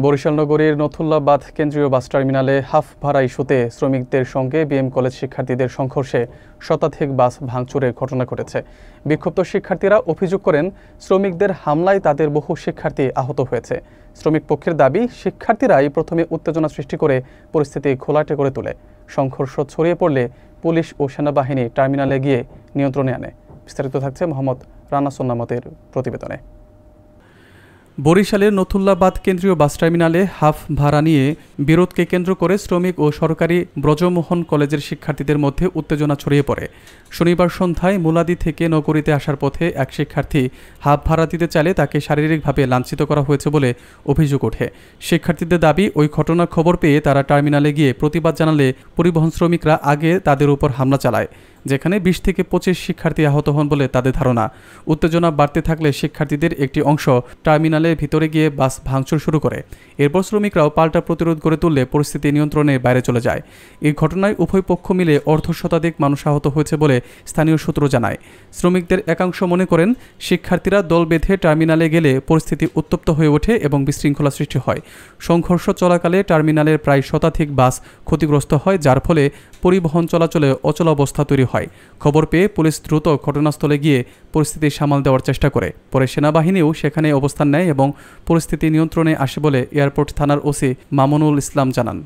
বরিশাল নগরীর নথুল্লাবাদ কেন্দ্রীয় বাস টার্মিনালে হাফ ভাড়া ইস্যুতে শ্রমিকদের সঙ্গে বিএম কলেজ শিক্ষার্থীদের সংঘর্ষে শতাধিক বাস ভাঙচুরের ঘটনা ঘটেছে। বিক্ষুব্ধ শিক্ষার্থীরা অভিযোগ করেন, শ্রমিকদের হামলায় তাদের বহু শিক্ষার্থী আহত হয়েছে। শ্রমিক পক্ষের দাবি, শিক্ষার্থীরাই প্রথমে উত্তেজনা সৃষ্টি করে পরিস্থিতি ঘোলাটে করে তোলে। সংঘর্ষ ছড়িয়ে পড়লে পুলিশ ও সেনাবাহিনী টার্মিনালে গিয়ে নিয়ন্ত্রণে আনে। বিস্তারিত থাকছে মোহাম্মদ রানা সোন্নামতের প্রতিবেদনে। বরিশালের নথুল্লাবাদ কেন্দ্রীয় বাস টার্মিনালে হাফ ভাড়া নিয়ে বিরোধকে কেন্দ্র করে শ্রমিক ও সরকারি ব্রজমোহন কলেজের শিক্ষার্থীদের মধ্যে উত্তেজনা ছড়িয়ে পড়ে। শনিবার সন্ধ্যায় মুলাদি থেকে নগরীতে আসার পথে এক শিক্ষার্থী হাফ ভাড়া দিতে চাইলে তাকে শারীরিকভাবে লাঞ্ছিত করা হয়েছে বলে অভিযোগ ওঠে। শিক্ষার্থীদের দাবি, ওই ঘটনার খবর পেয়ে তারা টার্মিনালে গিয়ে প্রতিবাদ জানালে পরিবহন শ্রমিকরা আগে তাদের উপর হামলা চালায়, যেখানে 20 থেকে 25 শিক্ষার্থী আহত হন বলে তাদের ধারণা। উত্তেজনা বাড়তে থাকলে শিক্ষার্থীদের একটি অংশ টার্মিনালের ভিতরে গিয়ে বাস ভাঙচুর শুরু করে। এরপর শ্রমিকরাও পাল্টা প্রতিরোধ গড়ে তুললে পরিস্থিতি নিয়ন্ত্রণের বাইরে চলে যায়। এই ঘটনায় উভয় পক্ষ মিলে অর্ধশতাধিক মানুষ আহত হয়েছে বলে স্থানীয় সূত্র জানায়। শ্রমিকদের একাংশ মনে করেন, শিক্ষার্থীরা দল বেঁধে টার্মিনালে গেলে পরিস্থিতি উত্তপ্ত হয়ে ওঠে এবং বিশৃঙ্খলা সৃষ্টি হয়। সংঘর্ষ চলাকালে টার্মিনালের প্রায় শতাধিক বাস ক্ষতিগ্রস্ত হয়, যার ফলে পরিবহন চলাচলে অচলাবস্থা তৈরি হয়। খবর পেয়ে পুলিশ দ্রুত ঘটনাস্থলে গিয়ে পরিস্থিতি সামাল দেওয়ার চেষ্টা করে। পরে সেনাবাহিনীও সেখানে অবস্থান নেয় এবং পরিস্থিতি নিয়ন্ত্রণে আসে বলে এয়ারপোর্ট থানার ওসি মামুনুল ইসলাম জানান।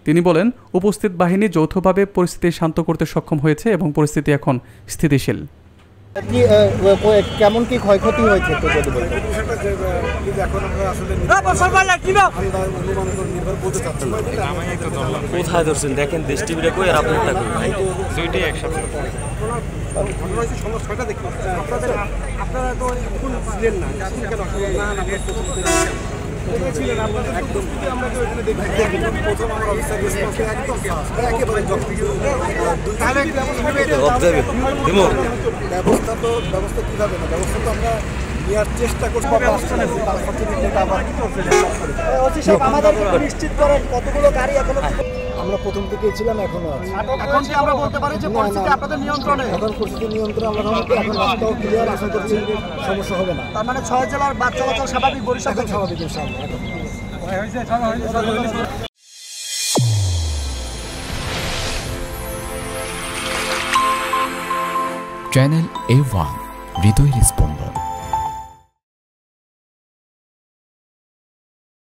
তিনি বলেন, উপস্থিত বাহিনী যৌথভাবে পরিস্থিতি শান্ত করতে সক্ষম হয়েছে এবং পরিস্থিতি এখন স্থিতিশীল। কেমন কি ক্ষয়ক্ষতি হয়েছে? কোথায় ধরছেন দেখেন, দেশ টিভিটা কই আর আপনারটা কই ভাই, দুইটাই একসাথে। আপনারা তো ছিলেন না, একদম আমরা তো এখানে দেখি প্রথম আমরা অফিসার রেসপন্সে একদম একেবারে ব্যবস্থা কীভাবে না, ব্যবস্থা তো আমরা নেওয়ার চেষ্টা করছি। নিশ্চিত করেন কতগুলো গাড়ি এখনো আমরা প্রথম থেকেই ছিলাম, এখনো আছে। এখন কি আমরা বলতে পারি যে পরিস্থিতি আপনাদের নিয়ন্ত্রণে? এখন পরিস্থিতি নিয়ন্ত্রণে আমরা ভাবছি, এখন রাস্তাও ক্লিয়ার, আশা করছি সমস্যা হবে না। তার মানে 6 জেলার বাস চলাচল স্বাভাবিক, বরিশাল স্বাভাবিক ইনশাআল্লাহ। চ্যানেল A1 হৃদয়ের স্পন্দন।